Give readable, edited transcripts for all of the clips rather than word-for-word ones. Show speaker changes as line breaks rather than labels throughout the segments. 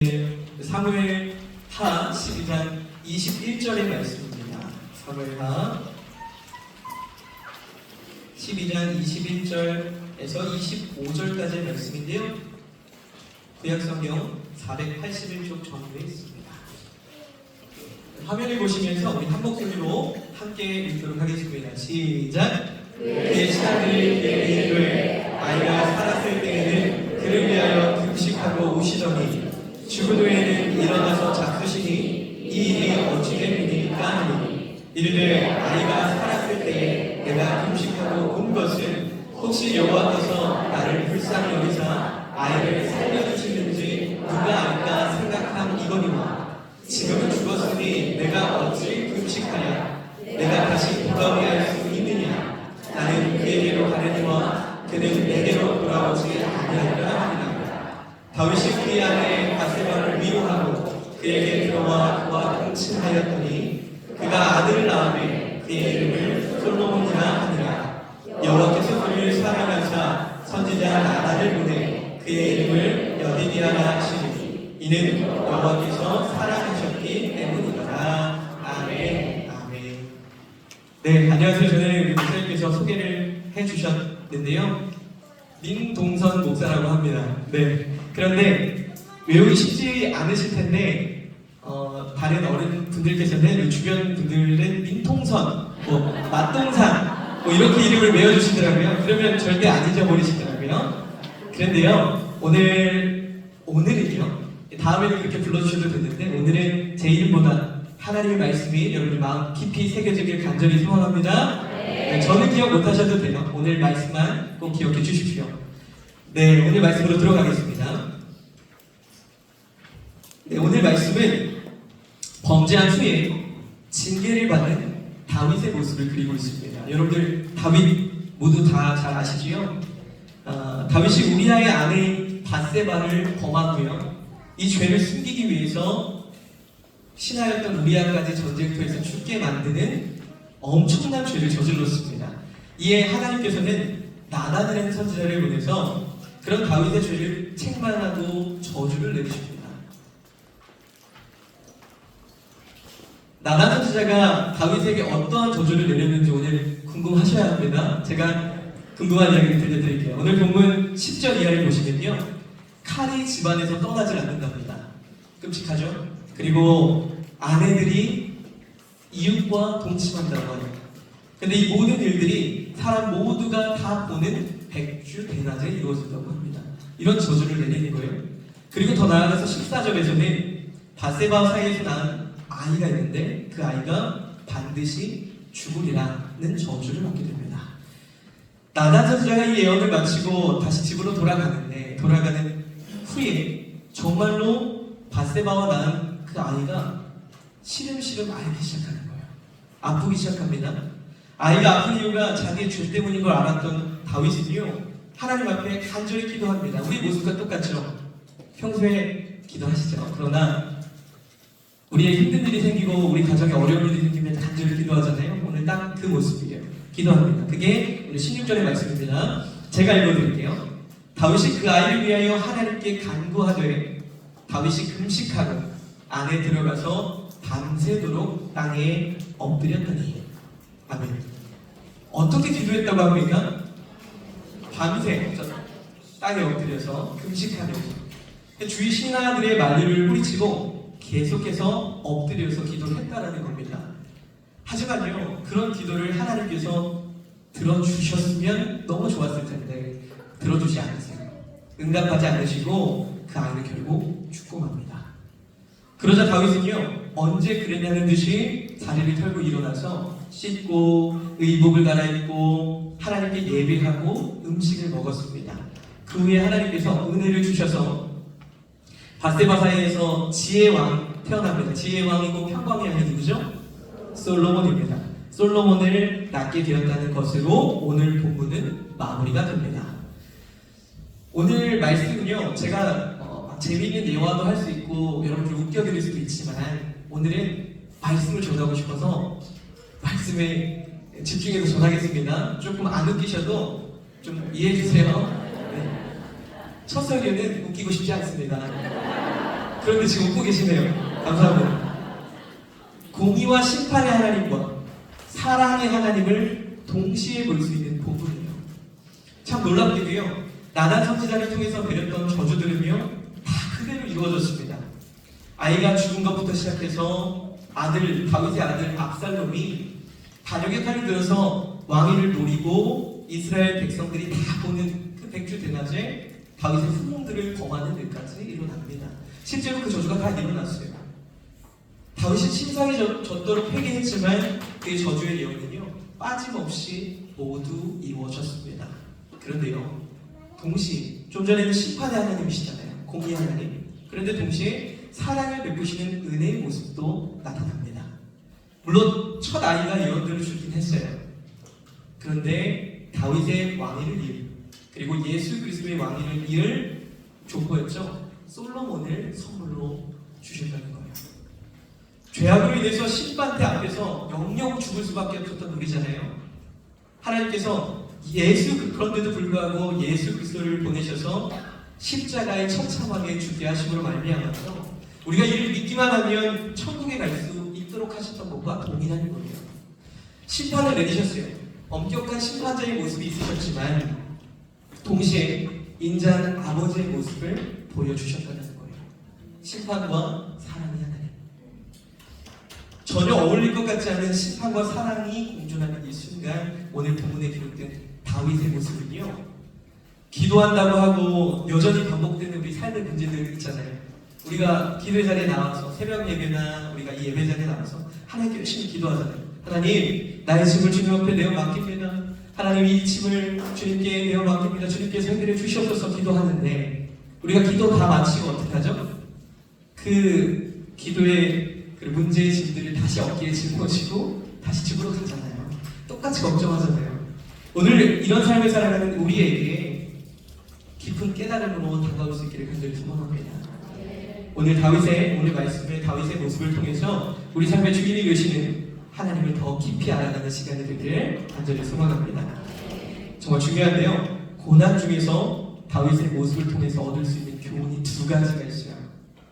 사무엘 하 12장 21절의 말씀입니다. 사무엘 하 12장 21절에서 25절까지의 말씀인데요. 구약성경 481쪽 정리되어 있습니다. 화면을 보시면서 우리 한 목소리로 함께 읽도록 하겠습니다. 시작! 그의 시간을 이르되 아이가 살았을 때에는 그를 위하여 금식하고 우시더니 죽은 후에는 일어나서 잡수시니 이 일이 어찌 됨이니까 하니 이르되 아이가 살았을 때에 내가 금식하고 온 것은 혹시 여호와께서 나를 불쌍히 여기사 아이를 살려주시는지 누가 알까 생각한 이거니와 지금은 죽었으니 내가 어찌 금식하랴 내가 다시 돌아오게 할 수 있느냐 나는 그에게로 가려니와 그는 내게로 돌아오지 아니하리라 하니라. 다윗이 그의 아내 바세바를 위로하고 그에게 들어와 그와 통친하였더니 그가 아들을 낳으며 그의 이름을 솔로몬이라 하니라. 여호와께서 그를 사랑하사 선지자 나단을 보내 그의 이름을 여디디아라 하시니 이는 여호와께서 사랑하셨기 때문이더라. 아멘. 아멘. 네, 안녕하세요. 저는 우리 목사님께서 소개를 해주셨는데요. 민동선 목사라고 합니다. 네. 그런데 외우기 쉽지 않으실 텐데 다른 어른분들께서는 주변 분들은 민통선, 맛동산 이렇게 이름을 외워주시더라고요. 그러면 절대 안 잊어버리시더라고요. 그런데요 오늘은요 다음에는 그렇게 불러주셔도 되는데 오늘은 제 이름보다 하나님의 말씀이 여러분의 마음 깊이 새겨지길 간절히 소원합니다. 네, 저는 기억 못하셔도 돼요. 오늘 말씀만 꼭 기억해 주십시오. 네, 오늘 말씀으로 들어가겠습니다. 네, 오늘 말씀은 범죄한 후에 징계를 받는 다윗의 모습을 그리고 있습니다. 여러분들 다윗 모두 다 잘 아시지요? 다윗이 우리아의 아내 바세바를 범하고요. 이 죄를 숨기기 위해서 신하였던 우리아까지 전쟁터에서 죽게 만드는 엄청난 죄를 저질렀습니다. 이에 하나님께서는 나단이라는 선지자를 보내서 그런 다윗의 죄를 책망하고 저주를 내리십니다. 나단 선지자가 다윗에게 어떠한 저주를 내렸는지 오늘 궁금하셔야 합니다. 제가 궁금한 이야기를 들려드릴게요. 오늘 본문 10절 이하를 보시면요. 칼이 집안에서 떠나질 않는답니다. 끔찍하죠? 그리고 아내들이 이웃과 동침한다고 하죠. 근데 이 모든 일들이 사람 모두가 다 보는 백주대낮에 이루어진다고 합니다. 이런 저주를 내리는 거예요. 그리고 더 나아가서 14절에서는 바세바 사이에서 낳은 아이가 있는데 그 아이가 반드시 죽으리라는 저주를 받게 됩니다. 나단 선지자가 이 예언을 마치고 다시 집으로 돌아가는 후에 정말로 바세바와 낳은 그 아이가 시름시름 앓기 시작하는 거예요. 아프기 시작합니다. 아이가 아픈 이유가 자기의 죄 때문인 걸 알았던 다윗은요 하나님 앞에 간절히 기도합니다. 우리 모습과 똑같죠? 평소에 기도하시죠? 그러나 우리의 힘든 일이 생기고 우리 가정에 어려운 일이 생기면 간절히 기도하잖아요. 오늘 딱 그 모습이에요. 기도합니다. 그게 오늘 16절의 말씀입니다. 제가 읽어드릴게요. 다윗이 그 아이를 위하여 하나님께 간구하되 다윗이 금식하고 안에 들어가서 밤새도록 땅에 엎드렸더니 아멘. 어떻게 기도했다고 합니까? 밤새 땅에 엎드려서 금식하면서 주위 신하들의 만류를 뿌리치고 계속해서 엎드려서 기도를 했다라는 겁니다. 하지만요 그런 기도를 하나님께서 들어주셨으면 너무 좋았을 텐데 들어주지 않으세요. 응답하지 않으시고 그 아이를 결국 죽고 맙니다. 그러자 다윗은요 언제 그랬냐는 듯이 자리를 털고 일어나서 씻고 의복을 갈아입고 하나님께 예배하고 음식을 먹었습니다. 그 후에 하나님께서 은혜를 주셔서 바세바 사이에서 지혜왕 태어납니다. 지혜왕이고 평강의 왕이 누구죠? 솔로몬입니다. 솔로몬을 낳게 되었다는 것으로 오늘 본문은 마무리가 됩니다. 오늘 말씀은요 제가 재미있는 예화도 할 수 있고 여러분들 웃겨드릴 수도 있지만 오늘은 말씀을 전하고 싶어서 말씀에 집중해서 전하겠습니다. 조금 안 웃기셔도 좀 이해해주세요. 네. 첫 설교는 웃기고 싶지 않습니다. 그런데 지금 웃고 계시네요. 감사합니다. 공의와 심판의 하나님과 사랑의 하나님을 동시에 볼 수 있는 부분이에요. 참 놀랍게도요, 나단 선지자를 통해서 배렸던 저주들은요 다 그대로 이루어졌습니다. 아이가 죽은 것부터 시작해서 다윗의 아들 압살롬이 반역의 칼을 들어서 왕위를 노리고 이스라엘 백성들이 다 보는 그 백주 대낮에 다윗의 후궁들을 범하는 일까지 일어납니다. 실제로 그 저주가 다 일어났어요. 다윗이 침상에 젖도록 회개했지만 그의 저주의 예언은요 빠짐없이 모두 이루어졌습니다. 그런데요, 동시에 좀 전에는 심판의 하나님이시잖아요. 공의의 하나님. 그런데 동시에 사랑을 베푸시는 은혜의 모습도 나타납니다. 물론 첫 아이가 예언들을 주긴 했어요. 그런데 다윗의 왕위를 이을, 그리고 예수 그리스도의 왕위를 이을 족보였죠. 솔로몬을 선물로 주셨다는 거예요. 죄악으로 인해서 심판대 앞에서 영영 죽을 수밖에 없었던 우리잖아요. 하나님께서 그런데도 불구하고 예수 그리스도를 보내셔서 십자가의 처참하게 죽게 하심으로 말미암아서 우리가 이를 믿기만 하면 천국에 갈 수 있도록 하셨던 것과 동일한 거예요. 심판을 내리셨어요. 엄격한 심판자의 모습이 있으셨지만 동시에 인자한 아버지의 모습을 보여주셨다는 거예요. 심판과 사랑의 하나님. 전혀 어울릴 것 같지 않은 심판과 사랑이 공존하는 이 순간, 오늘 본문에 기록된 다윗의 모습은요, 기도한다고 하고 여전히 반복되는 우리 삶의 문제들 있잖아요. 우리가 기도의 자리에 나와서 새벽 예배나 우리가 이 예배 자리에 나와서 하나님께 열심히 기도하잖아요. 하나님, 나의 짐을 주님 앞에 내어 맡깁니다. 하나님, 이 짐을 주님께 내어 맡깁니다. 주님께서 해결해 주시옵소서 기도하는데, 우리가 기도 다 마치고 어떻게 하죠? 그 기도의 그 문제의 짐들을 다시 어깨에 짊어지고 다시 집으로 가잖아요. 똑같이 걱정하잖아요. 오늘 이런 삶을 살아가는 우리에게 깊은 깨달음으로 다가올 수 있기를 간절히 소망합니다. 오늘 말씀의 다윗의 모습을 통해서 우리 삶의 주인이 되시는 하나님을 더 깊이 알아가는 시간이 되기를 간절히 소망합니다. 정말 중요한데요, 고난 중에서 다윗의 모습을 통해서 얻을 수 있는 교훈이 두 가지가 있어요.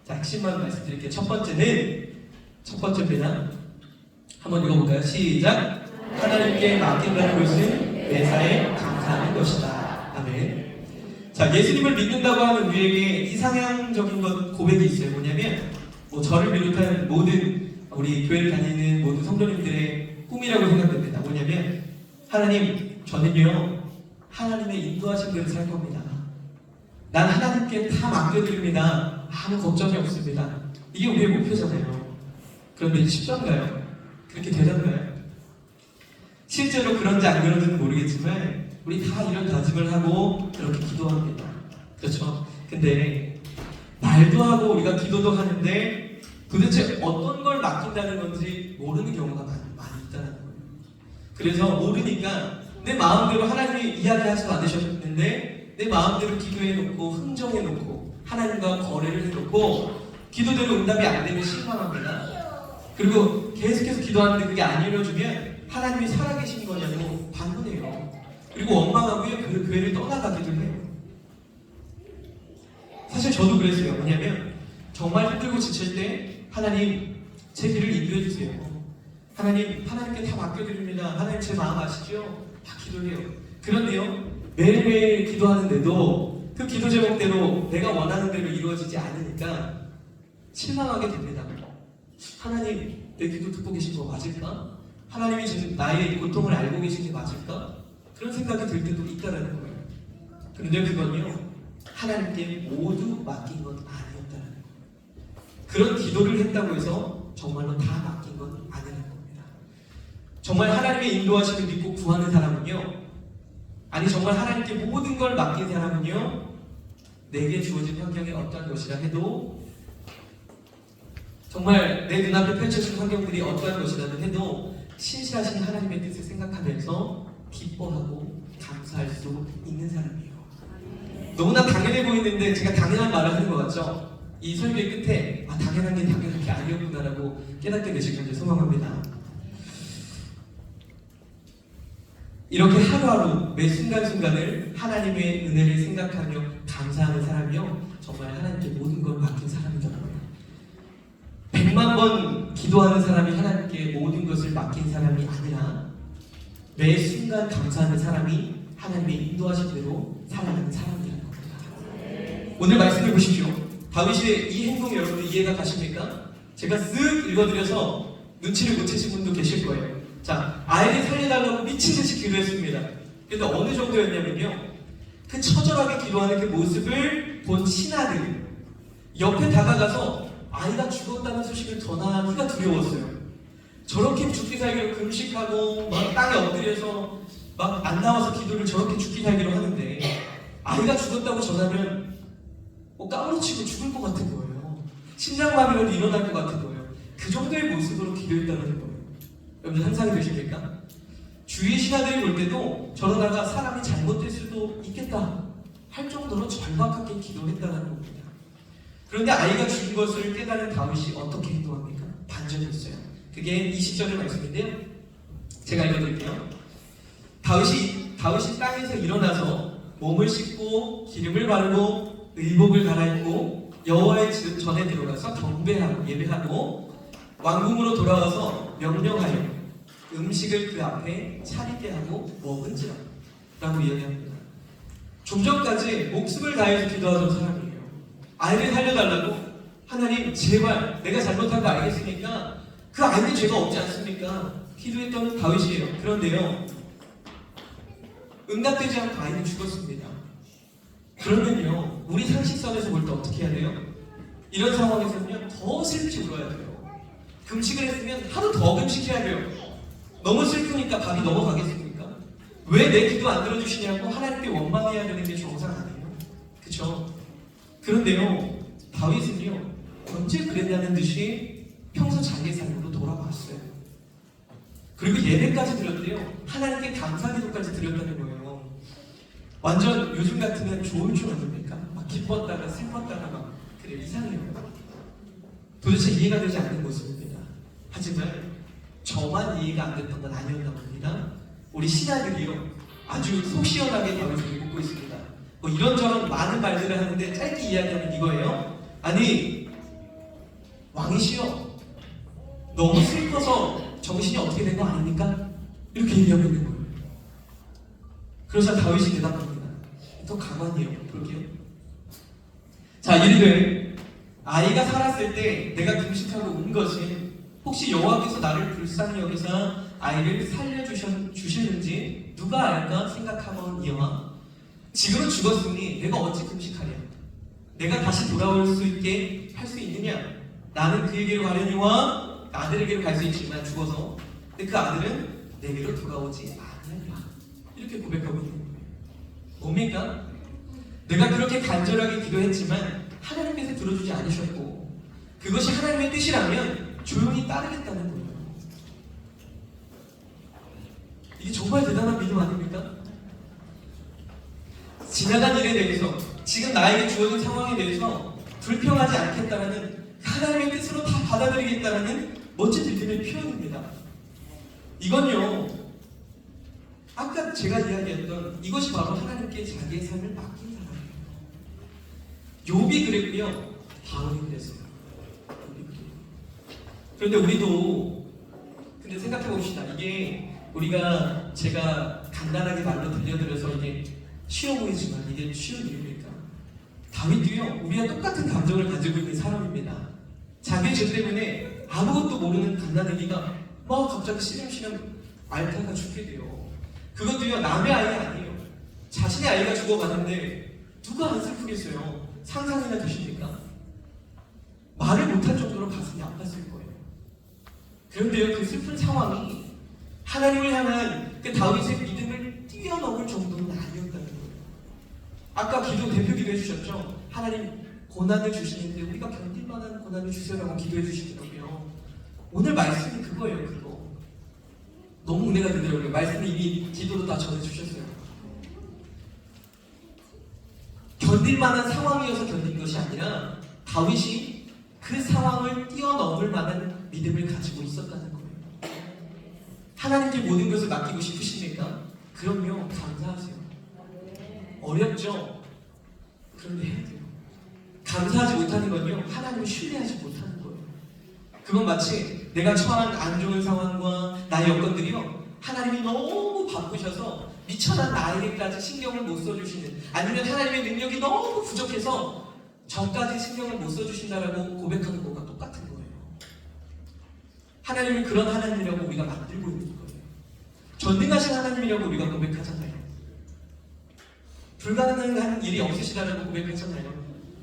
자, 핵심만 말씀드릴게요. 첫 번째입니다. 한번 읽어볼까요? 시작! 하나님께 맡긴다는 것은 매사에 감사하는 것이다. 아멘. 자, 예수님을 믿는다고 하는 우리에게 이상향적인 고백이 있어요. 뭐냐면, 저를 비롯한 모든 우리 교회를 다니는 모든 성도님들의 꿈이라고 생각됩니다. 뭐냐면, 하나님, 저는요 하나님의 인도하신 대로 살 겁니다. 난 하나님께 다 맡겨드립니다. 아무 걱정이 없습니다. 이게 우리의 목표잖아요. 그런데 쉽던가요? 그렇게 되던가요? 실제로 그런지 안 그런지는 모르겠지만 우리 다 이런 다짐을 하고 그렇게 기도합니다. 그렇죠? 근데 말도 하고 우리가 기도도 하는데 도대체 어떤 걸 맡긴다는 건지 모르는 경우가 많이 있다는 거예요. 그래서 모르니까 내 마음대로 하나님이 이야기하지도 않으셨는데 내 마음대로 기도해놓고 흥정해놓고 하나님과 거래를 해놓고 기도대로 응답이 안 되면 실망합니다. 그리고 계속해서 기도하는데 그게 안 이루어지면 하나님이 살아계신 거냐고 반문해요. 그리고 원망하고요, 그 교회를 떠나가기도 해요. 사실 저도 그랬어요. 뭐냐면 정말 힘들고 지칠 때 하나님 제 길을 인도해 주세요. 하나님께 다 맡겨드립니다. 하나님 제 마음 아시죠? 다 기도해요. 그런데요, 매일매일 기도하는데도 그 기도 제목대로 내가 원하는 대로 이루어지지 않으니까 실망하게 됩니다. 하나님, 내 기도 듣고 계신 거 맞을까? 하나님이 지금 나의 고통을 알고 계신 게 맞을까? 그런 생각이 들 때도 있다라는 거예요. 그런데 그건요, 하나님께 모두 맡긴 건 아니었다라는 거예요. 그런 기도를 했다고 해서 정말로 다 맡긴 건 아니라는 겁니다. 정말 하나님의 인도하심을 믿고 구하는 사람은요, 아니 정말 하나님께 모든 걸 맡긴 사람은요, 내게 주어진 환경이 어떠한 것이라 해도, 정말 내 눈앞에 펼쳐진 환경들이 어떠한 것이라도 해도 신실하신 하나님의 뜻을 생각하면서 기뻐하고 감사할 수 있는 사람이에요. 너무나 당연해 보이는데 제가 당연한 말을 하는 것 같죠? 이 설교의 끝에 당연한 게 당연한 게 아니었구나라고 깨닫게 되시길 간절히 소망합니다. 이렇게 하루하루 매 순간순간을 하나님의 은혜를 생각하며 감사하는 사람이요, 정말 하나님께 모든 걸 맡긴 사람이더라고요. 번 기도하는 사람이 하나님께 모든 것을 맡긴 사람이 아니라 매 순간 감사하는 사람이 하나님의 인도하신 대로 살아가는 사람이라는 겁니다. 오늘 말씀을 보십시오. 다윗의 이 행동 여러분 이해가 가십니까? 제가 쓱 읽어드려서 눈치를 못 채신 분도 계실 거예요. 자, 아이를 살려달라고 미친 듯이 기도했습니다. 근데 어느 정도였냐면요, 그 처절하게 기도하는 그 모습을 본 신하들이 옆에 다가가서 아이가 죽었다는 소식을 전하기가 두려웠어요. 저렇게 죽기 살기로 금식하고 막 땅에 엎드려서 막 안 나와서 기도를 저렇게 죽기 살기로 하는데 아이가 죽었다고 전하면 까무러치고 죽을 것 같은 거예요. 심장마비로 일어날 것 같은 거예요. 그 정도의 모습으로 기도했다는 거예요. 여러분 상상이 되십니까? 주위 신하들이 볼 때도 저러다가 사람이 잘못될 수도 있겠다 할 정도로 절박하게 기도했다는 겁니다. 그런데 아이가 죽은 것을 깨달은 다윗이 어떻게 행동합니까? 반전이었어요. 그게 20절의 말씀인데요. 제가 읽어드릴게요. 다윗이 땅에서 일어나서 몸을 씻고 기름을 바르고 의복을 갈아입고 여호와의 집 전에 들어가서 경배하고 예배하고 왕궁으로 돌아와서 명령하여 음식을 그 앞에 차리게 하고 먹은지라 라고 이야기합니다. 좀 전까지 목숨을 다해서 기도하던 사람이에요. 아이를 살려달라고, 하나님 제발 내가 잘못한 거 알겠으니까 그 아이는 죄가 없지 않습니까? 기도했던 다윗이에요. 그런데요, 응답되지 않고 아이는 죽었습니다. 그러면요, 우리 상식선에서 볼 때 어떻게 해야 돼요? 이런 상황에서는요, 더 슬프게 울어야 돼요. 금식을 했으면 하루 더 금식해야 돼요. 너무 슬프니까 밥이 넘어가겠습니까? 왜 내 기도 안 들어주시냐고 하나님께 원망해야 되는 게 정상 아니에요? 그쵸? 그런데요, 다윗은요, 언제 그랬냐는 듯이 평소 자기의 삶으로 돌아왔어요. 그리고 예배까지 드렸대요. 하나님께 감사 기도까지 드렸다는 거예요. 완전 요즘 같으면 좋을 줄 아닙니까? 막 기뻤다가 슬펐다가 막 그래, 이상해요. 도대체 이해가 되지 않는 모습입니다. 하지만 저만 이해가 안 됐던 건 아니었나 봅니다. 우리 신하들이요, 아주 속 시원하게 다윗을 묻고 있습니다. 뭐 이런저런 많은 말들을 하는데 짧게 이야기하면 이거예요. 아니, 왕이시여, 너무 슬퍼서 정신이 어떻게 된 거 아닙니까? 이렇게 얘기하고 있는 거예요. 그러자 다윗이 대답합니다. 더 가만히요. 볼게요. 자, 이르되 아이가 살았을 때 내가 금식하고 온 것은 혹시 여호와께서 나를 불쌍히 여기사 아이를 살려주셨는지 누가 알까 생각하거니와 지금은 죽었으니 내가 어찌 금식하랴? 내가 다시 돌아올 수 있게 할 수 있느냐? 나는 그에게로 가려니와 아들에게로 갈 수 있지만 죽어서, 근데 그 아들은 내게로 돌아오지 않으리라. 이렇게 고백하고 있는 거예요. 뭡니까? 내가 그렇게 간절하게 기도했지만 하나님께서 들어주지 않으셨고 그것이 하나님의 뜻이라면 조용히 따르겠다는 거예요. 이게 정말 대단한 믿음 아닙니까? 지나간 일에 대해서, 지금 나에게 주어진 상황에 대해서 불평하지 않겠다라는 하나님의 뜻으로 다 받아들이겠다라는 멋진 믿음의 표현입니다. 이건요, 아까 제가 이야기했던 이것이 바로 하나님께 자기의 삶을 맡긴 사람이에요. 욥이 그랬고요, 바울이 그랬어요. 그런데 우리도 근데 생각해 봅시다. 이게 우리가 제가 간단하게 말로 들려드려서 이게 쉬워 보이지만 이게 쉬운 일입니까? 다윗도요, 우리와 똑같은 감정을 가지고 있는 사람입니다. 자기의 죄 때문에 아무것도 모르는 갓난아기가 막 갑자기 시름시름 앓다가 죽게 돼요. 그것도요, 남의 아이 아니에요. 자신의 아이가 죽어가는데 누가 안 슬프겠어요? 상상이나 되십니까? 말을 못할 정도로 가슴이 아팠을 거예요. 그런데요, 그 슬픈 상황이 하나님을 향한 그 다윗의 믿음을 뛰어넘을 정도는 아니었다는 거예요. 아까 대표 기도 해주셨죠? 하나님 고난을 주시는데 우리가 견딜 만한 고난을 주세요라고 기도해 주시더라고요. 오늘 말씀이 그거예요. 그거 너무 은혜가 되더라고요. 말씀이 이미 기도도 다 전해주셨어요. 견딜 만한 상황이어서 견딘 것이 아니라 다윗이 그 상황을 뛰어넘을 만한 믿음을 가지고 있었다는 거예요. 하나님께 모든 것을 맡기고 싶으십니까? 그럼요, 감사하세요. 어렵죠? 그런데 해야 돼요. 감사하지 못하는 건요, 하나님을 신뢰하지 못하는 거예요. 그건 마치 내가 처한 안 좋은 상황과 나의 여건들이요, 하나님이 너무 바쁘셔서 미천한 나에게까지 신경을 못 써주시는, 아니면 하나님의 능력이 너무 부족해서 저까지 신경을 못 써주신다라고 고백하는 것과 똑같은 거예요. 하나님은 그런 하나님이라고 우리가 만들고 있는 거예요. 전능하신 하나님이라고 우리가 고백하잖아요. 불가능한 일이 없으시다라고 고백하잖아요.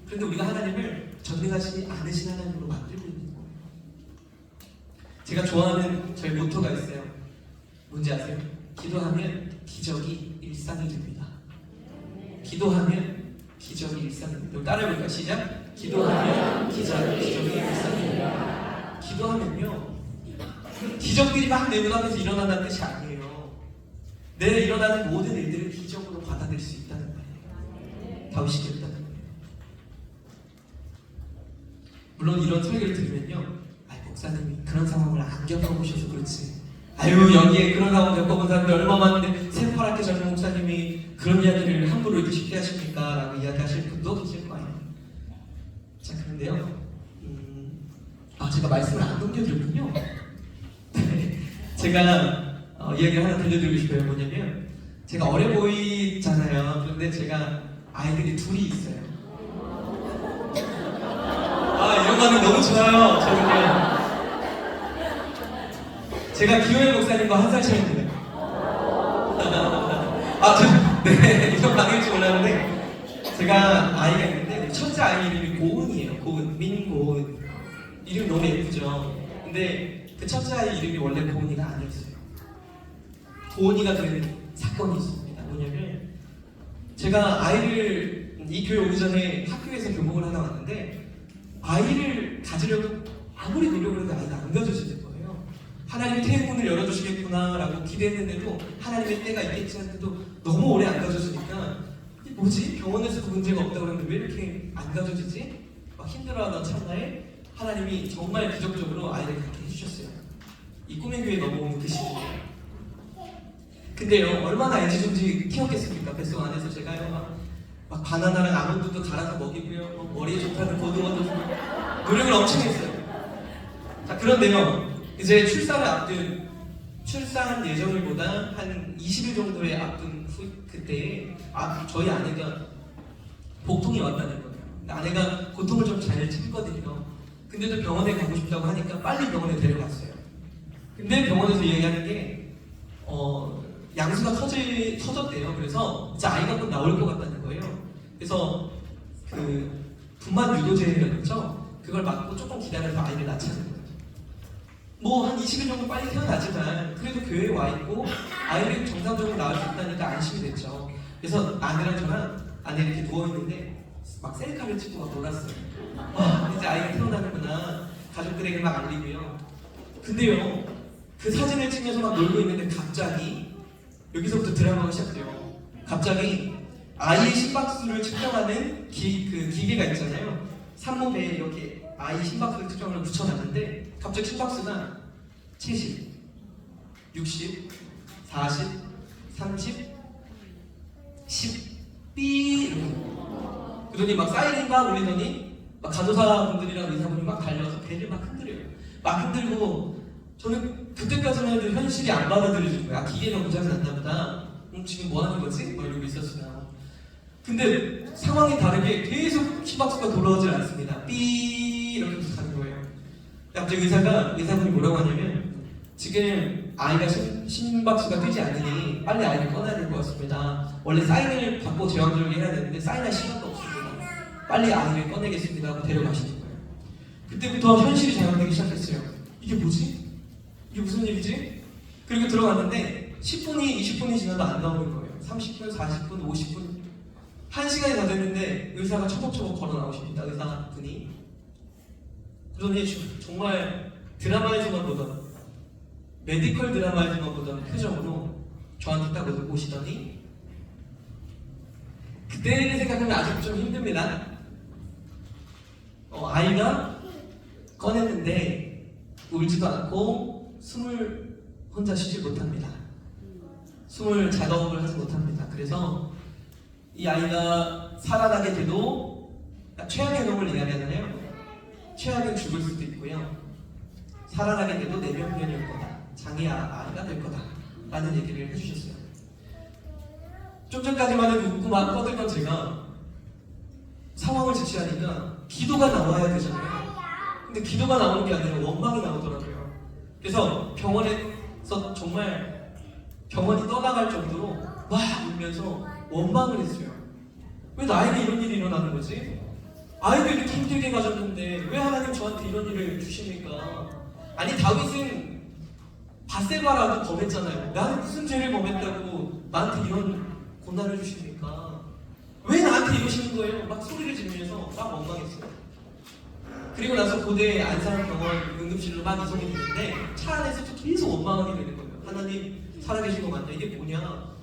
그런데 우리가 하나님을 전능하지 않으신 하나님으로 만들고 있는 거예요. 제가 좋아하는 저희 모토가 있어요. 뭔지 아세요? 기도하면 기적이 일상이 됩니다. 기도하면 기적이 일상이 됩니다. 따라해볼까요? 시작! 기도하면 기적이 일상이 됩니다. 기도하면요, 기적들이 막 내 눈앞에서 일어난다는 뜻이 아니에요. 내일 일어나는 모든 일들을 기적으로 받아들일 수 있다는 말이에요. 다윗이 됐다는 거예요. 물론 이런 설교를 들으면요, 목사님이 그런 상황을 안 겪어보셔서 그렇지, 여기에 그런 상황 겪어본 사람들이 얼마 많은데 새파랗게 젊은 목사님이 그런 이야기를 함부로 이렇게 쉽게 하십니까? 라고 이야기하실 분도 계실 거예요. 자, 그런데요, 제가 말씀을 안 넘겨드렸군요. 제가 이야기를 하나 들려드리고 싶어요. 뭐냐면, 제가 어려 보이잖아요. 그런데 제가 아이들이 둘이 있어요. 이런 거는 너무 좋아요. 저는요, 제가 기호엘 목사님과 한 살 차이입니다. 네, 이런 반응일지 몰랐는데, 제가 아이가 있는데, 첫째 아이 이름이 고은이에요. 고은, 민고은. 이름 너무 예쁘죠? 근데 그 첫째 아이 이름이 원래 고은이가 아니었어요. 고은이가 된 사건이 있습니다. 뭐냐면, 제가 아이를 이 교회 오기 전에 학교에서 교목을 하나 왔는데, 아이를 가지려고 아무리 노력을 해도 아이가 안 가져지는 거예요. 하나님이 태문을 열어주시겠구나 라고 기대했는데도 하나님의 때가 있겠지 했는데도 너무 오래 안 가져지니까, 이게 뭐지? 병원에서도 문제가 없다고 그러는데 왜 이렇게 안 가져지지? 막 힘들어하던 찰나에 하나님이 정말 기적적으로 아이를 갖게 해주셨어요. 이 꿈의 교회에 넘어오는 그 시기에. 근데요, 얼마나 애지중지 키웠겠습니까? 뱃속 안에서 제가요, 막 바나나랑 아몬드도 갈아서 먹이고요, 머리에 좋다는 고등어도 주고 노력을 엄청 했어요. 자, 그런데요, 이제 출산을 앞둔, 출산 예정일보다 한 20일 정도의 앞둔 그때에 저희 아내가 복통이 왔다는 거예요. 아내가 고통을 좀 잘 참거든요. 근데도 병원에 가고 싶다고 하니까 빨리 병원에 데려갔어요. 근데 병원에서 얘기하는 게 양수가 터졌대요. 그래서 이제 아이가 곧 나올 것 같다는 거예요. 그래서 그 분만 유도제라고 했죠. 그걸 맞고 조금 기다려서 아이를 낳자는 거예요. 뭐 한 20일 정도 빨리 태어나지만 그래도 교회에 와 있고 아이를 정상적으로 낳을 수 있다니까 안심이 됐죠. 그래서 아내랑 저랑 아내 이렇게 누워 있는데 막 셀카를 찍고 막 놀았어요. 이제 아이가 태어나는구나. 가족들에게 막 알리고요. 근데요, 그 사진을 찍면서 막 놀고 있는데 갑자기 여기서부터 드라마가 시작돼요. 갑자기 아이의 심박수를 측정하는 그 기계가 있잖아요. 산모배에 이렇게 아이 심박수를 측정을 붙여놨는데 갑자기 심박수가 70, 60, 40, 30, 10, 삐 이렇게. 그러더니 막 사이렌과 울리더니 막 간호사분들이랑 의사분이 막 달려와서 배를 막 흔들어요. 막 흔들고, 저는 그때까지만 해도 현실이 안 받아들여지는 거야. 기계가 고장이 났나 보다. 지금 뭐 하는 거지? 막 이러고 있었어요. 근데 상황이 다르게 계속 심박수가 돌아오질 않습니다. 삐 이렇게 가는 거예요. 갑자기 의사분이 뭐라고 하냐면, 지금 아이가 심박수가 뛰지 않으니 빨리 아이를 꺼내야 될 것 같습니다. 원래 사인을 받고 제왕절개 해야 되는데 사인할 시간도 없습니다. 빨리 아이를 꺼내겠습니다 하고 데려가시는 거예요. 그때부터 현실이 자극되기 시작했어요. 이게 뭐지? 이게 무슨 일이지? 그리고 들어갔는데 10분이 20분이 지나도 안 나오는 거예요. 30분, 40분, 50분, 1시간이 다 됐는데 의사가 처벅처벅 걸어 나오십니다. 의사분이. 그러더니 정말 드라마에서만 보던, 메디컬 드라마에서만 보던 표정으로 저한테 딱 오시더니, 그때를 생각하면 아직 좀 힘듭니다. 아이가 꺼냈는데 울지도 않고 숨을 혼자 쉬지 못합니다. 숨을 작업을 하지 못합니다. 그래서 이 아이가 살아나게 돼도 최악의 경우를 이야기하잖아요. 최악은 죽을 수도 있고요. 살아나게 돼도 내병년이올 거다. 장애 아이가 될 거다. 라는 얘기를 해주셨어요. 좀 전까지만 해도 웃고 막 떠들던 제가 상황을 제시하니까 기도가 나와야 되잖아요. 근데 기도가 나오는 게 아니라 원망이 나오더라고요. 그래서 병원에서 정말 병원이 떠나갈 정도로 막 울면서 원망을 했어요. 왜 나에게 이런 일이 일어나는 거지? 아이도 이렇게 힘들게 가졌는데 왜 하나님 저한테 이런 일을 주십니까? 아니 다윗은 바세바라도 범했잖아요. 나는 무슨 죄를 범했다고 나한테 이런 고난을 주십니까? 왜 나한테 이러시는 거예요? 막 소리를 지르면서 막 원망했어요. 그리고 나서 고대 안산병원 응급실로 막 이송이 되는데 차 안에서 계속 원망하게 되는 거예요. 하나님 살아계신 거 맞냐? 이게 뭐냐?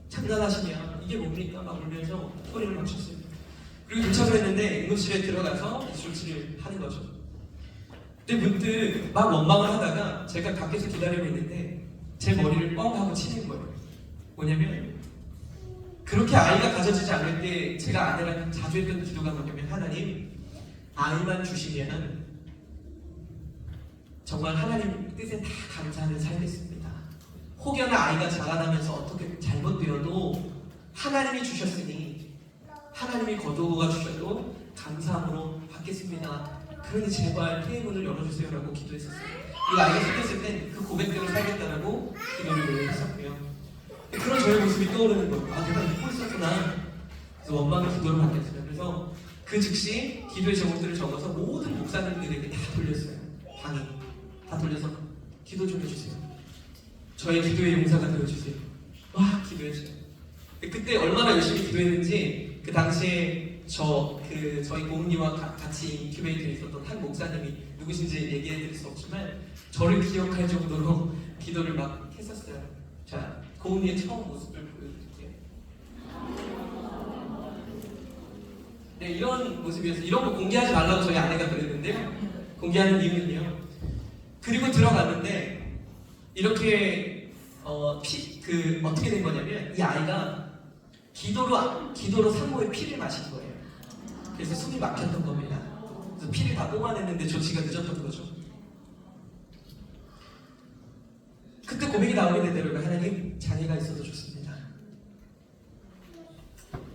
장난하시냐? 이게 뭡니까? 막 울면서 소리를 막 쳤어요. 그리고 도착을 했는데 응급실에 들어가서 기술치를 하는 거죠. 근데 문득 막 원망을 하다가 제가 밖에서 기다리고 있는데 제 머리를 뻥 하고 치는 거예요. 뭐냐면 그렇게 아이가 가져지지 않을 때 제가 아내랑 자주 했던 기도가 뭐냐면 하나님 아이만 주시면 정말 하나님 뜻에 다 감사하는 살겠습니다. 혹여나 아이가 자라나면서 어떻게 잘못되어도 하나님이 주셨으니 하나님이 거두어가 주셔도 감사함으로 받겠습니다. 그러니 제발 폐문을 열어주세요 라고 기도했었어요. 이 아이가 생겼을 땐 그 고백대로 살겠다라고 기도를 했었고요. 그런 저의 모습이 떠오르는 거예요. 아 내가 잊고 있었구나. 그래서 원망의 기도를 받겠어요. 그래서 그 즉시 기도의 제목들을 적어서 모든 목사님들에게 다 돌렸어요. 방에 다 돌려서 기도 좀 해주세요. 저의 기도의 용사가 되어주세요. 와 기도해주세요. 그때 얼마나 열심히 기도했는지 그 당시에 저희 고은이와 같이 인큐베이터에 있었던 한 목사님이 누구신지 얘기해드릴 수 없지만 저를 기억할 정도로 기도를 막 했었어요. 자, 고은이의 처음 모습을 보여드릴게요. 네, 이런 모습이어서 이런 거 공개하지 말라고 저희 아내가 그랬는데요. 공개하는 이유는요. 그리고 들어갔는데 이렇게 어떻게 된 거냐면 이 아이가 기도로 산모의 피를 마신 거예요. 그래서 숨이 막혔던 겁니다. 그래서 피를 다 뽑아냈는데 조치가 늦었던 거죠. 그때 고백이 나오게 되더라고요. 하나님 장애가 있어도 좋습니다.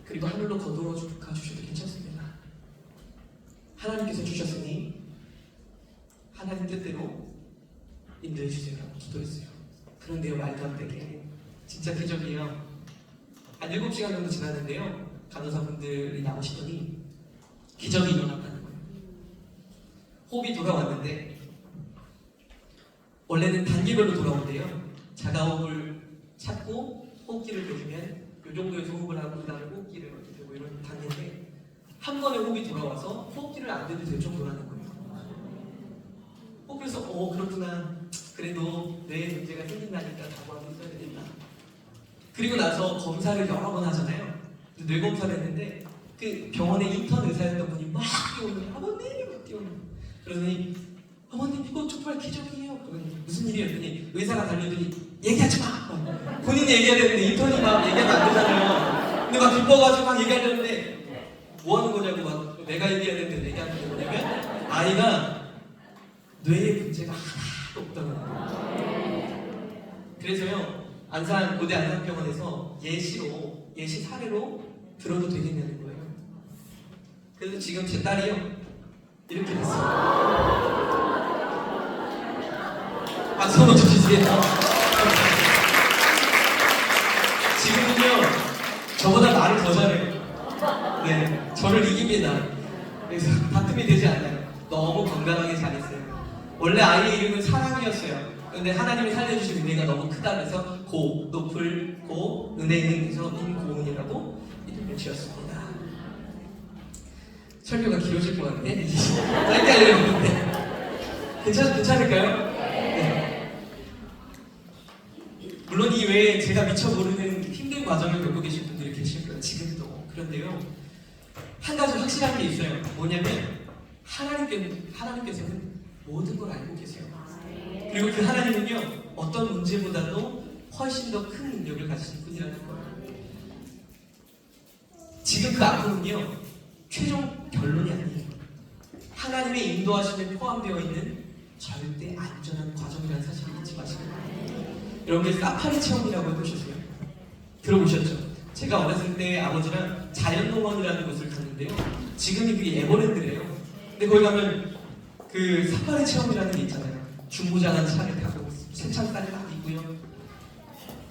그리고 하늘로 거두어 가주셔도 괜찮습니다. 하나님께서 주셨으니 하나님 뜻대로 인도해 주세요라고 기도했어요. 그런데요 말도 안 되게 진짜 기적이에요. 한 7시간 정도 지났는데요. 간호사분들이 나오시더니 기적이 일어났다는 거예요. 호흡이 돌아왔는데 원래는 단계별로 돌아온대요. 자가호흡을 찾고 호흡기를 대주면 이 정도에서 호흡을 하고 그 다음에 호흡기를 이렇게 대고 이런 단계인데 한 번에 호흡이 돌아와서 호흡기를 안 대도 될 정도라는 거예요. 그래서 그렇구나. 그래도 뇌에 문제가 생긴다니까 각오하고 있어야 되겠다. 그리고 나서 검사를 여러 번 하잖아요. 뇌 검사를 했는데 그 병원에 인턴 의사였던 분이 막 뛰어오는 아버님 막 뛰어오는 그러더니 어머님 이거 정말 기적이에요. 무슨 일이에요? 그랬더니 의사가 달려더니 얘기하지 마! 본인이 얘기해야 되는데 인턴이 막 얘기하면 안 되잖아요. 근데 막 기뻐가지고 막 얘기하려는데 뭐 하는 거냐고 막 내가 얘기해야 되는데 얘기하는 게 뭐냐면 아이가 뇌에 문제가 하나도 없다는 거예요. 그래서요 고대 안산병원에서 예시 사례로 들어도 되겠냐는 거예요. 그래서 지금 제 딸이요 이렇게 됐어요. 박수 한번 주시세요. 지금은요 저보다 말을 더 잘해요. 네, 저를 이깁니다. 그래서 다툼이 되지 않아요. 너무 건강하게 잘했어요. 원래 아이의 이름은 사랑이었어요. 그런데 하나님이 살려주신 은혜가 너무 크다 그래서 높을 고 은혜는 해서 임고은이라고 이름을 지었습니다. 설교가 길어질 것 같네. 짧게 하려고 했는데 괜찮을까요? 네. 물론 이 외에 제가 미처 모르는 힘든 과정을 겪고 계신 분들이 계실 거예요. 지금도. 그런데요 한 가지 확실한 게 있어요. 뭐냐면 하나님께서는 모든 걸 알고 계세요. 그리고 그 하나님은요 어떤 문제보다도 훨씬 더 큰 능력을 가지신 분이라는 거예요. 지금 그 아픔은요 최종 결론이 아니에요. 하나님의 인도하심에 포함되어 있는 절대 안전한 과정이라는 사실을 잊지 마시고 여러분들 사파리 체험이라고 해보셨어요? 들어보셨죠? 제가 어렸을 때 아버지랑 자연농원이라는 곳을 갔는데요. 지금이 그게 에버랜드래요. 근데 거기 가면 그 사파리 체험이라는 게 있잖아요. 중무장한 차를 타고 새창살이 막 있고요.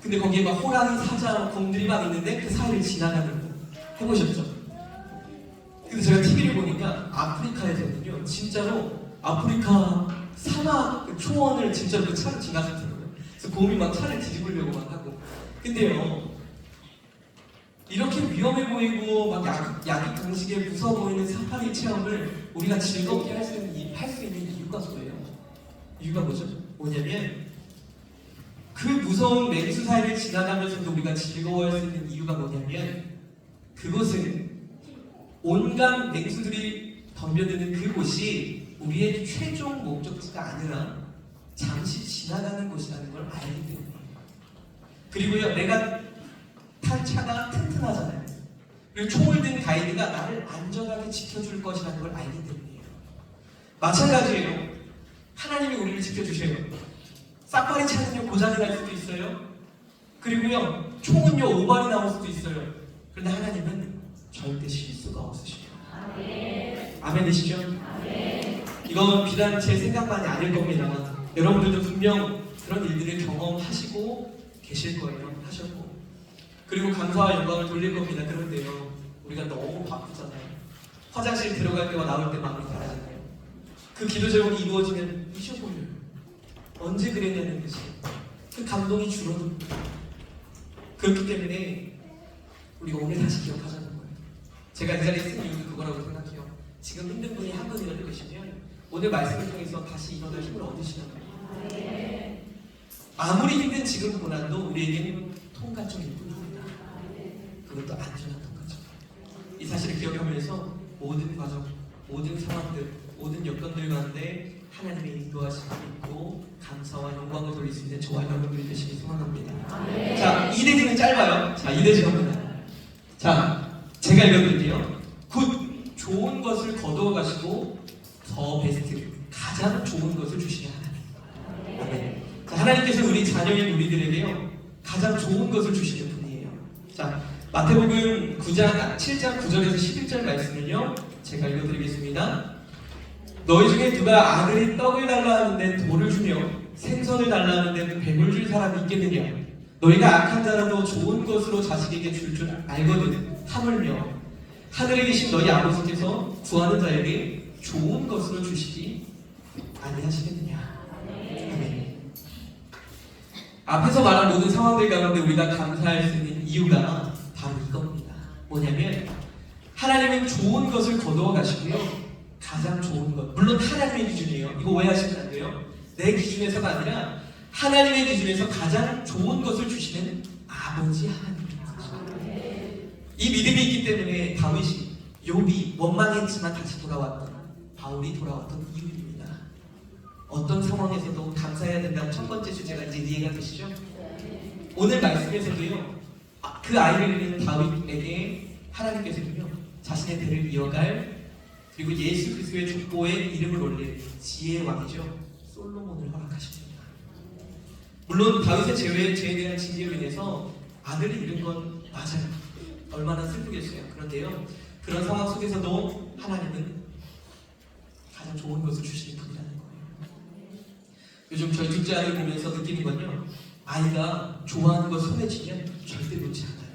근데 거기에 막 호랑이, 사자, 곰들이 막 있는데 그 사이를 지나가는 거 해보셨죠? 근데 제가 TV를 보니까 아프리카에서는요 진짜로 아프리카 사막 그 초원을 진짜로 그 차를 지나가더라고요. 그래서 곰이 막 차를 뒤집으려고 막 하고. 근데요 이렇게 위험해 보이고 막 약이 강식에 무서워 보이는 사파리 체험을 우리가 즐겁게 할 수 있는 이유가 뭐예요? 이유가 뭐죠? 뭐냐면 그 무서운 맹수 사이를 지나가면서도 우리가 즐거워할 수 있는 이유가 뭐냐면 그곳은 온갖 맹수들이 덤벼드는 그곳이 우리의 최종 목적지가 아니라 잠시 지나가는 곳이라는 걸 알기 때문이에요. 그리고요 내가 탄 차가 튼튼하잖아요. 그리고 총을 든 가이드가 나를 안전하게 지켜줄 것이라는 걸 알기 때문이에요. 마찬가지예요. 하나님이 우리를 지켜주셔요. 사파리 차는요 고장이 날 수도 있어요. 그리고요 총은요 오발이 나올 수도 있어요. 그런데 하나님은 절대 실수가 없으셔요. 아멘이시죠? 아멘. 이건 비단 제 생각만이 아닐 겁니다. 여러분들도 분명 그런 일들을 경험하시고 계실 거예요. 하셨고 그리고 감사와 영광을 돌릴 겁니다. 그런데요 우리가 너무 바쁘잖아요. 화장실 들어갈 때와 나올 때 마음이 다르잖아요. 그 기도 제목이 이루어지면 잊어버려요. 언제 그랬냐는 듯이 그 감동이 줄어듭니다. 그렇기 때문에 우리가 오늘 다시 기억하자는 거예요. 제가 이 자리에 쓴 이유는 그거라고 생각해요. 지금 힘든 분이 한 분이라도 계시면 오늘 말씀을 통해서 다시 일어날 힘을 얻으시는 거예요. 아무리 힘든 지금 고난도 우리에게는 통과점일 뿐입니다. 그것도 안전한 통과점. 이 사실을 기억하면서 모든 과정, 모든 상황들, 모든 여건들 가운데 하나님의 인도하심을 믿고 감사와 영광을 돌릴 수 있는 저와 여러분들이 되시길 소망합니다. 자, 2대지는 짧아요. 자, 2대지 갑니다. 자, 제가 읽어드릴게요. 굿, 좋은 것을 거두어 가시고 더 베스트, 가장 좋은 것을 주시는 하나님. 아멘. 자, 하나님께서 우리 자녀인 우리들에게요 가장 좋은 것을 주시는 분이에요. 자, 마태복음 9장 7장 9절에서 11절 말씀을요 제가 읽어드리겠습니다. 너희 중에 누가 아들이 떡을 달라 하는데 돌을 주며 생선을 달라 하는데 뱀을 줄 사람이 있겠느냐? 너희가 악한 자라도 좋은 것으로 자식에게 줄 알거든. 하물며 하늘에 계신 너희 아버지께서 구하는 자에게 좋은 것으로 주시지 아니하시겠느냐? 아멘. 앞에서 말한 모든 상황들 가운데 우리가 감사할 수 있는 이유가 바로 이겁니다. 뭐냐면 하나님은 좋은 것을 거두어 가시고요 가장 좋은 것, 물론 하나님의 기준이에요. 이거 오해하시면 안 돼요. 내 기준에서가 아니라 하나님의 기준에서 가장 좋은 것을 주시는 아버지 하나님입니다. 이 믿음이 있기 때문에 다윗이, 욥이 원망했지만 다시 돌아왔던, 바울이 돌아왔던 이유입니다. 어떤 상황에서도 감사해야 된다는 첫 번째 주제가 이제 이해가 되시죠? 오늘 말씀에서도요 그 아이를 잃은 다윗에게 하나님께서는요 자신의 대를 이어갈 그리고 예수 그리스도의 족보에 이름을 올릴 지혜의 왕이죠 솔로몬을 허락하십니다. 물론 다윗의 죄에 대한 징계로 인해서 아들을 잃은 건 맞아요. 얼마나 슬프겠어요. 그런데요 그런 상황 속에서도 하나님은 가장 좋은 것을 주시는 분이라는 거예요. 요즘 저희 둘째 아들 보면서 느끼는 건요 아이가 좋아하는 것 손에 쥐면 절대 놓지 않아요.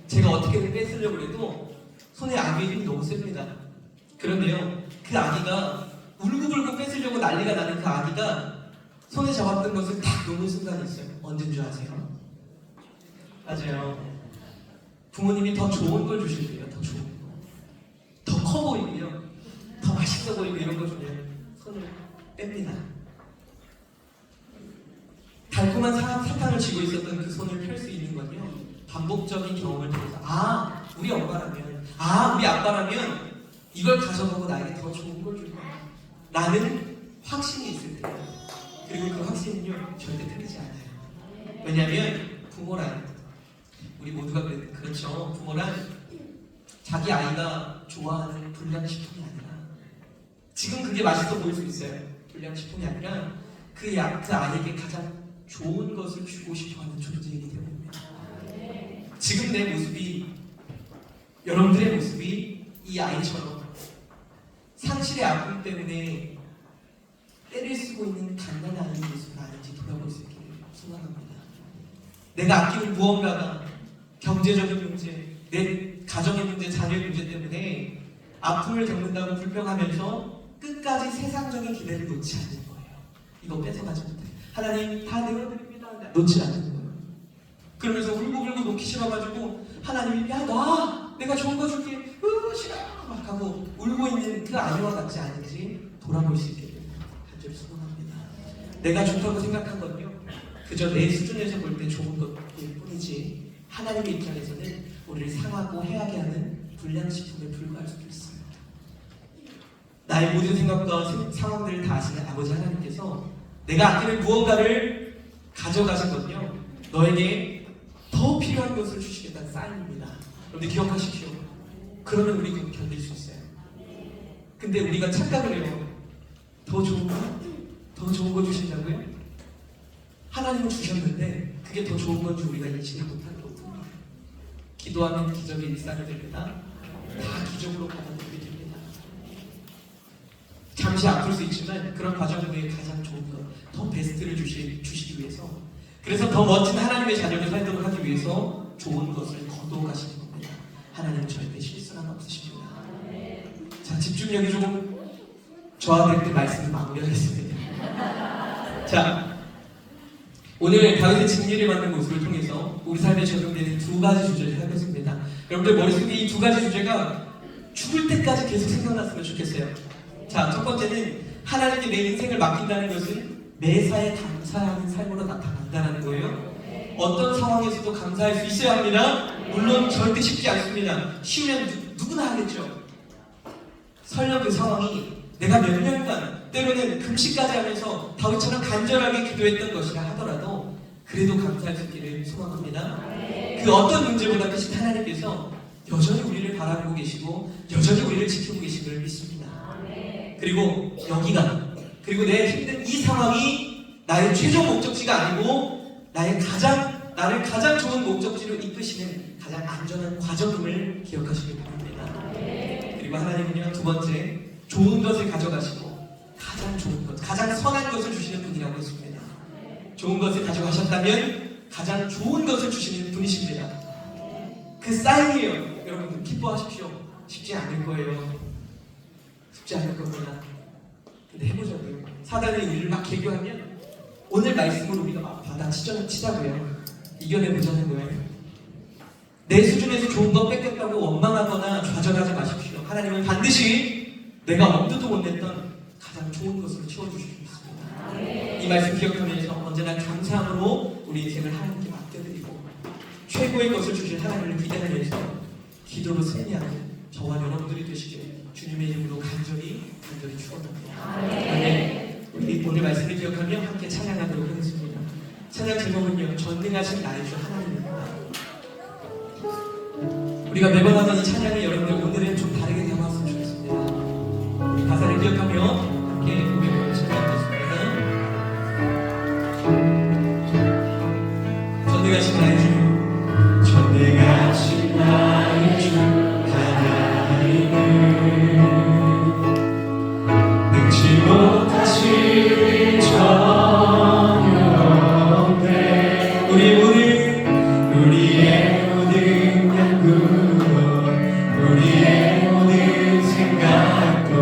제가 어떻게든 뺏으려고 해도 손에 아기의 힘이 너무 셉니다. 그런데요 그 아기가 울고불고 뺏으려고 난리가 나는 그 아기가 손에 잡았던 것을 딱 놓는 순간이 있어요. 언제인 줄 아세요? 맞아요. 부모님이 더 좋은 걸 주실 때요. 더 좋은 거. 더 커 보이고요. 더 맛있어 보이고 이런 거 주면 손을 뺍니다. 달콤한 사탕을 쥐고 있었던 그 손을 펼 수 있는 건요 반복적인 경험을 통해서 아 우리 엄마라면 아 우리 아빠라면 이걸 가져가고 나에게 더 좋은 걸 줄 거야 라는 확신이 있을 때요. 그리고 그 확신은요 절대 틀리지 않아요. 왜냐하면 부모란 우리 모두가 그렇죠. 부모란 자기 아이가 좋아하는 불량식품이 아니라 지금 그게 맛있어 보일 수 있어요. 불량식품이 아니라 그 아이에게 가장 좋은 것을 주고 싶어하는 존재이기 때문입니다. 지금 내 모습이, 여러분들의 모습이 이 아이처럼 상실의 아픔 때문에 때를 쓰고 있는 갓난 아이의 모습은 아닌지 돌아볼 수 있기를 소망합니다. 내가 아끼는 무언가가 경제적인 문제, 내 가정의 문제, 자녀의 문제 때문에 아픔을 겪는다고 불평하면서 끝까지 세상적인 기대를 놓지 않는 거예요. 이거 뺏어가지 못해. 하나님 다 내어드립니다. 놓지 않는 거예요. 그러면서 울고불고 놓기 싫어가지고 하나님이 야 놔! 내가 좋은 거 줄게. 싫어! 막 하고 울고 있는 그 아이와 같지 않은지 돌아볼 수 있게 간절히 소망합니다. 내가 좋다고 생각한 건요, 그저 내 수준에서 볼 때 좋은 것일 뿐이지 하나님의 입장에서는 우리를 상하고 해하게 하는 불량식품에 불과할 수도 있어요. 나의 모든 생각과 상황들을 다 아시는 아버지 하나님께서 내가 아끼는 무언가를 가져가신 건요, 너에게 더 필요한 것을 주시겠다는 사인입니다. 여러분들 기억하십시오. 그러면 우리 견딜 수 있어요. 근데 우리가 착각을 해요. 더 좋은 거 주신다고요? 하나님은 주셨는데 그게 더 좋은 건지 우리가 인식을 못하는 거거든요. 기도하면 기적의 일상이 됩니다. 다 기적으로 받아들이게 됩니다. 잠시 아플 수 있지만 그런 과정 중에 가장 좋은 것, 더 베스트를 주시기 위해서, 그래서 더 멋진 하나님의 자녀를 살도록 하기 위해서 좋은 것을 거두어 가시는 겁니다. 하나님은 절대 실수는 없으십니다. 자, 집중력이 조금 저하될 때 말씀을 마무리하겠습니다. 자, 오늘 다윗의 진리를 받는 모습을 통해서 우리 삶에 적용되는 두 가지 주제를 살펴봤습니다. 여러분들 머릿속에 이 두 가지 주제가 죽을 때까지 계속 생각났으면 좋겠어요. 자, 첫 번째는 하나님께 내 인생을 맡긴다는 것은 매사에 감사하는 삶으로 나타난다는 거예요. 어떤 상황에서도 감사할 수 있어야 합니다. 물론 절대 쉽지 않습니다. 쉬우면 누구나 하겠죠. 설령 그 상황이 내가 몇 년간 때로는 금식까지 하면서 다윗처럼 간절하게 기도했던 것이라 하더라도 그래도 감사할 수 있기를 소망합니다. 그 어떤 문제보다 크신 하나님께서 여전히 우리를 바라보고 계시고 여전히 우리를 지키고 계심을 믿습니다. 그리고 그리고 내 힘든 이 상황이 나의 최종 목적지가 아니고 나를 가장 좋은 목적지로 이끄시는 가장 안전한 과정임을 기억하시길 바랍니다. 그리고 하나님은요, 두 번째, 좋은 것을 가져가시고 가장 좋은 것, 가장 선한 것을 주시는 분이라고 했습니다. 좋은 것을 가져가셨다면 가장 좋은 것을 주시는 분이십니다. 그 사인이에요. 여러분 기뻐하십시오. 쉽지 않을 거예요. 쉽지 않을 겁니다. 근데 해보자고요. 사단의 일을 막 개교하면 오늘 말씀을 우리가 막 받아치자고요. 이겨내보자는 거예요. 내 수준에서 좋은 것 뺏겼다고 원망하거나 좌절하지 마십시오. 하나님은 반드시 내가 엄두도 못 냈던 가장 좋은 것으로 채워주실 수 있습니다. 이 말씀 기억하면서 언제나 감사함으로 우리 인생을 하나님께 맡겨드리고 최고의 것을 주실 하나님을 기대하면서 기도로 승리하는 저와 여러분들이 되시길 주님의 이름으로 간절히 축원합니다. 우리 오늘 말씀을 기억하며 함께 찬양하도록 하겠습니다. 찬양 제목은요, 전능하신 나의 주 하나님입니다. 우리가 매번 하던 이 찬양이 여러분들 오늘은 좀 다르게 담았으면 좋겠습니다. 우리 가사를 기억하며 함께 고백을 찬양하겠습니다. 전능하신 나의 주, 전능하신 나의 주 하나님은 능치 못하실 정욕대 우리의 모든 연구도 우리의 모든 생각도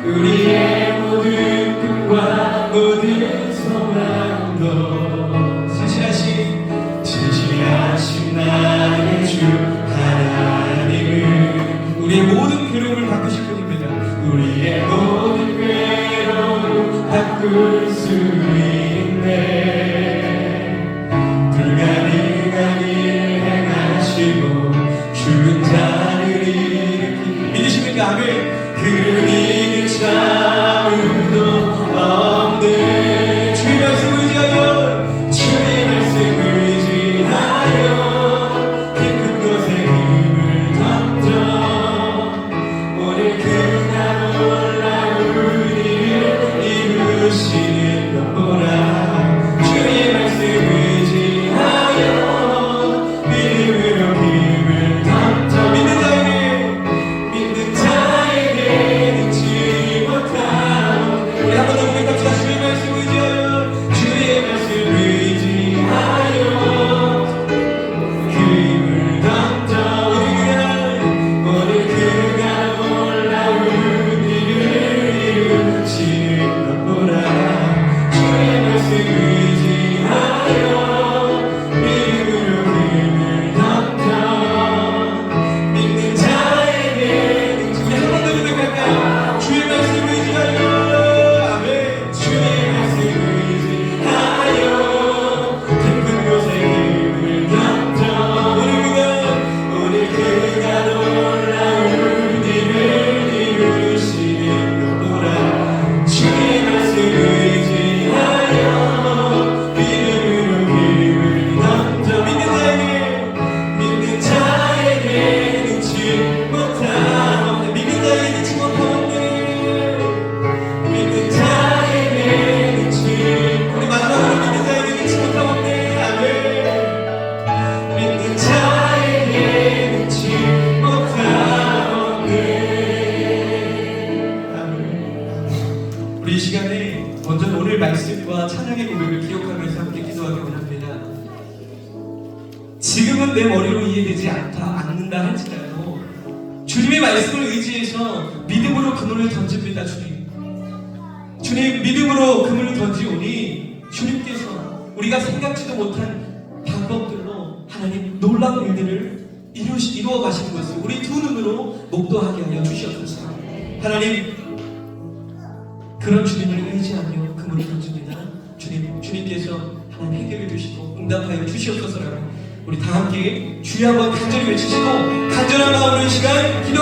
우리의 모든 꿈과 모든 소망도 진실하신 나의 주 하나님은 우리의 모든 괴로움을 바꾸실 분입니다. 우리의 모든 괴로움 바꿀 수 있네. 불가능한 일 행하시고 죽은 자를 일으키니 믿으십니까? 아멘. 그 믿을 자 아무도 없네. 주의 말씀 의지하여 주의 말씀 의지하여 깊은 곳에 힘을 던져 오늘 그날 올라올 일을 이루어 이루시는 것보다 주의 말씀 의지하여 믿음으로 힘을 던져 믿는 자에게 능치 못한 우리 한 번 더 고백합시다. 주의 말씀 의지하여 주의 말씀 의지하여 힘을 던져 오늘 그가 놀라운 일을 이루시는 것보다 주의 말씀 의지하여 믿음으로 힘을 던져 믿는 자에게 능치 우리 한 번 더 고백할까요? 주의 말씀 의지하여 아멘 주의 말씀 의지하여 깊은 곳에 힘을 던져 오늘 그가 놀라운 일을 이루시는 것보다 주의 말씀 의지하여 믿음으로 힘을 던져 믿는 자에게 능치 못한 믿는 자에게 능치 못한 믿는 자에게 능치 우리 마지막으로 믿는 자에게 능치 못한 아멘 믿는 자에게 능치 못한 아멘 우리 이 시간에 먼저 오늘 말씀과 찬양의 고백을 기억하면서 함께 기도하기 원합니다. 지금은 내 머리로 이해되지 않는다 할지라도 주님의 말씀을 의지해서 믿음으로 그물을 던집니다. 주님 믿음으로 그물을 던지오니 주님께서 우리가 생각지도 못한 방법들로 하나님 놀라운 일들을 이루어 가시는 것을 우리 두 눈으로 목도하게 하여 주시옵소서. 하나님 그런 주님을 의지하며 그물을 던집니다. 주님께서 하나님 해결해 주시고 응답하여 주시옵소서라고 우리 다 함께 주여 한번 간절히 외치시고 간절한 마음으로 이 시간 기도